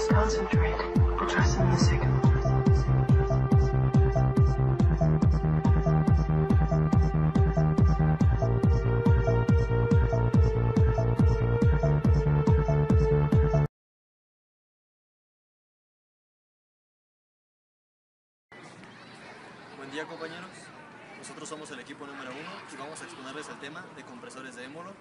must concentrate. Trust the music. Buen día, compañeros. Nosotros somos el equipo número 1 y vamos a exponerles el tema de compresores de émbolo.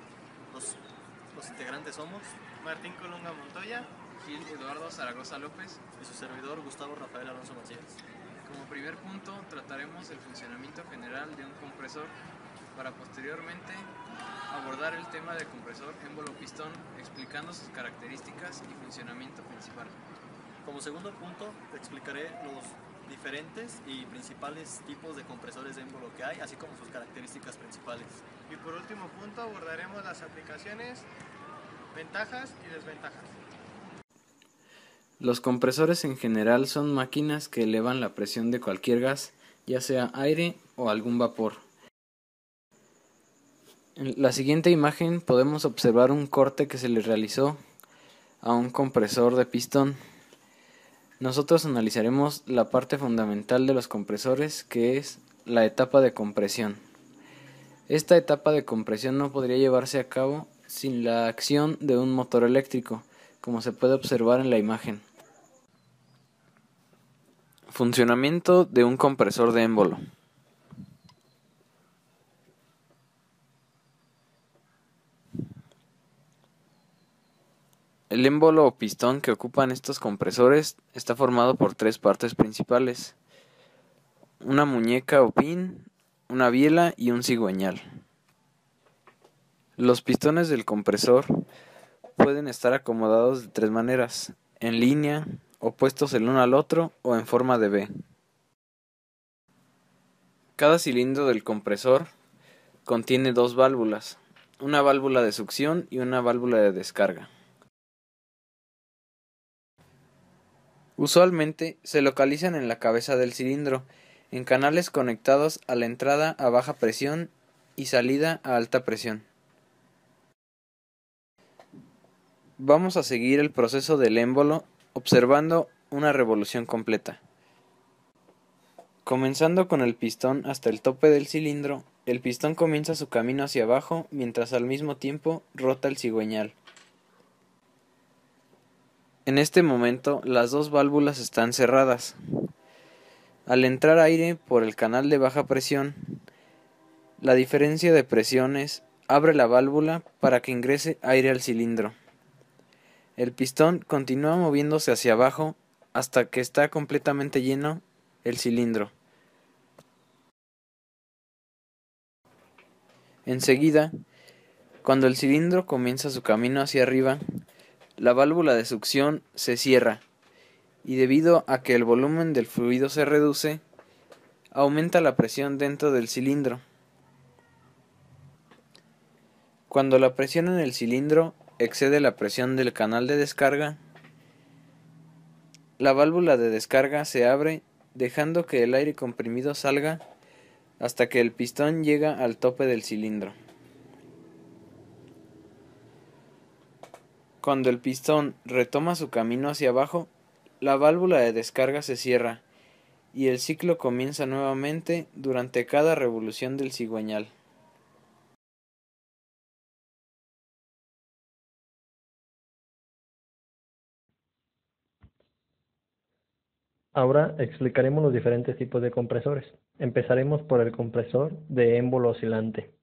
Los integrantes somos Martín Colunga Montoya, Gil Eduardo Zaragoza López y su servidor Gustavo Rafael Alonso Macías. Como primer punto trataremos el funcionamiento general de un compresor para posteriormente abordar el tema del compresor émbolo-pistón explicando sus características y funcionamiento principal. Como segundo punto explicaré los diferentes y principales tipos de compresores de émbolo que hay, así como sus características principales. Y por último punto abordaremos las aplicaciones, ventajas y desventajas. Los compresores en general son máquinas que elevan la presión de cualquier gas, ya sea aire o algún vapor. En la siguiente imagen podemos observar un corte que se le realizó a un compresor de pistón. Nosotros analizaremos la parte fundamental de los compresores, que es la etapa de compresión. Esta etapa de compresión no podría llevarse a cabo sin la acción de un motor eléctrico, como se puede observar en la imagen. Funcionamiento de un compresor de émbolo. El émbolo o pistón que ocupan estos compresores está formado por tres partes principales: una muñeca o pin, una biela y un cigüeñal. Los pistones del compresor pueden estar acomodados de tres maneras: en línea, opuestos el uno al otro o en forma de V. Cada cilindro del compresor contiene dos válvulas, una válvula de succión y una válvula de descarga. Usualmente se localizan en la cabeza del cilindro, en canales conectados a la entrada a baja presión y salida a alta presión. Vamos a seguir el proceso del émbolo observando una revolución completa. Comenzando con el pistón hasta el tope del cilindro, el pistón comienza su camino hacia abajo mientras al mismo tiempo rota el cigüeñal. En este momento las dos válvulas están cerradas. Al entrar aire por el canal de baja presión, la diferencia de presiones abre la válvula para que ingrese aire al cilindro. El pistón continúa moviéndose hacia abajo hasta que está completamente lleno el cilindro. Enseguida, cuando el cilindro comienza su camino hacia arriba, la válvula de succión se cierra y debido a que el volumen del fluido se reduce, aumenta la presión dentro del cilindro. Cuando la presión en el cilindro excede la presión del canal de descarga, la válvula de descarga se abre dejando que el aire comprimido salga hasta que el pistón llega al tope del cilindro. Cuando el pistón retoma su camino hacia abajo, la válvula de descarga se cierra y el ciclo comienza nuevamente durante cada revolución del cigüeñal. Ahora explicaremos los diferentes tipos de compresores. Empezaremos por el compresor de émbolo oscilante.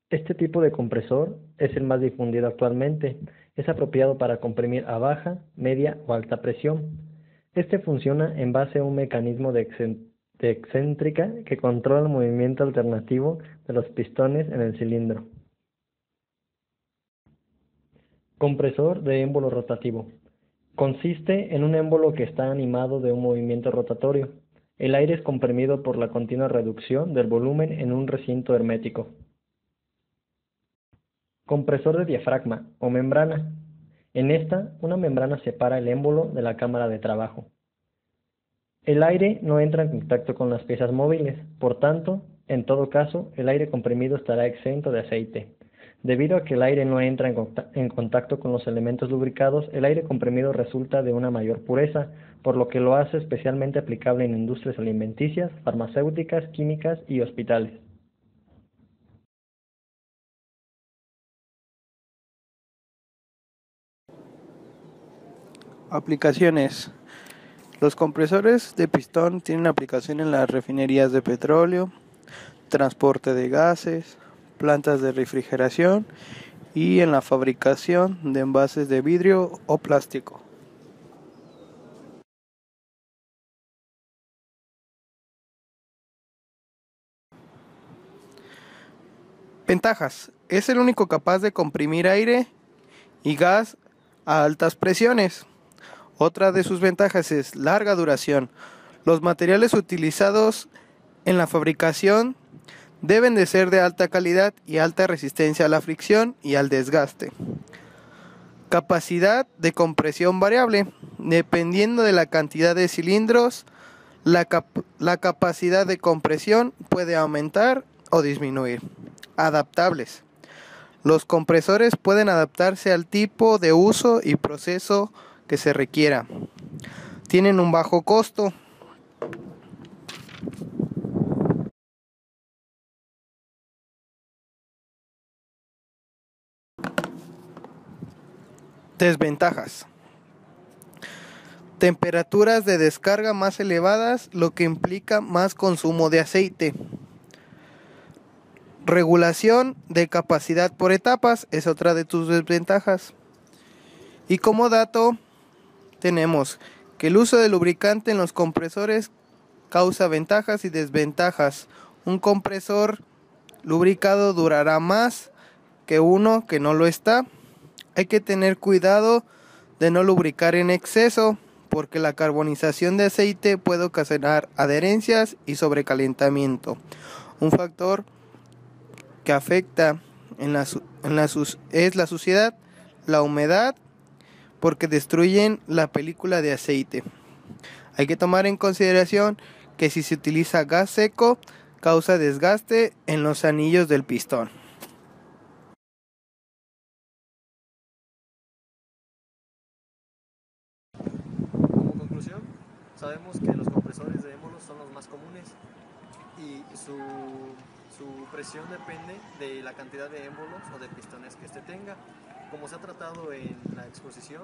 Este tipo de compresor es el más difundido actualmente. Es apropiado para comprimir a baja, media o alta presión. Este funciona en base a un mecanismo de excéntrica que controla el movimiento alternativo de los pistones en el cilindro. Compresor de émbolo rotativo. Consiste en un émbolo que está animado de un movimiento rotatorio. El aire es comprimido por la continua reducción del volumen en un recinto hermético. Compresor de diafragma o membrana. En esta, una membrana separa el émbolo de la cámara de trabajo. El aire no entra en contacto con las piezas móviles, por tanto, en todo caso, el aire comprimido estará exento de aceite. Debido a que el aire no entra en contacto con los elementos lubricados, el aire comprimido resulta de una mayor pureza, por lo que lo hace especialmente aplicable en industrias alimenticias, farmacéuticas, químicas y hospitales. Aplicaciones. Los compresores de pistón tienen aplicación en las refinerías de petróleo, transporte de gases, plantas de refrigeración y en la fabricación de envases de vidrio o plástico. Ventajas. Es el único capaz de comprimir aire y gas a altas presiones. Otra de sus ventajas es larga duración. Los materiales utilizados en la fabricación deben de ser de alta calidad y alta resistencia a la fricción y al desgaste. Capacidad de compresión variable. Dependiendo de la cantidad de cilindros, la capacidad de compresión puede aumentar o disminuir. Adaptables. Los compresores pueden adaptarse al tipo de uso y proceso que se requiera. Tienen un bajo costo. Desventajas. Temperaturas de descarga más elevadas, lo que implica más consumo de aceite. Regulación de capacidad por etapas es otra de tus desventajas. Y como dato, tenemos que el uso de lubricante en los compresores causa ventajas y desventajas. Un compresor lubricado durará más que uno que no lo está. Hay que tener cuidado de no lubricar en exceso, porque la carbonización de aceite puede ocasionar adherencias y sobrecalentamiento. Un factor que afecta es la suciedad, la humedad, porque destruyen la película de aceite. Hay que tomar en consideración que si se utiliza gas seco, causa desgaste en los anillos del pistón. Como conclusión, sabemos que los compresores de émbolo son los más comunes y su presión depende de la cantidad de émbolos o de pistones que éste tenga. Como se ha tratado en la exposición,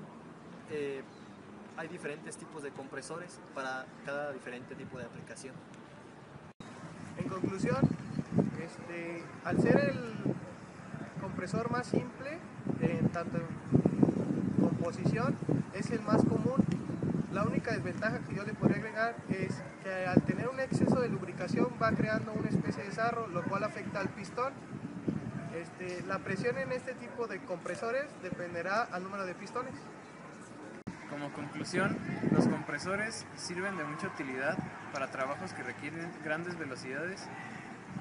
hay diferentes tipos de compresores para cada diferente tipo de aplicación. En conclusión, al ser el compresor más simple, tanto en composición, es el más común. La única desventaja que yo le podría agregar es que al tener un exceso de lubricación va creando una especie de sarro, lo cual afecta al pistón. La presión en este tipo de compresores dependerá al número de pistones. Como conclusión, los compresores sirven de mucha utilidad para trabajos que requieren grandes velocidades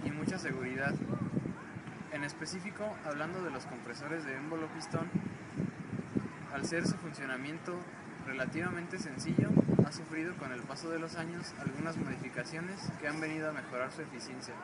y mucha seguridad. En específico, hablando de los compresores de émbolo pistón, al ser su funcionamiento relativamente sencillo, ha sufrido con el paso de los años algunas modificaciones que han venido a mejorar su eficiencia.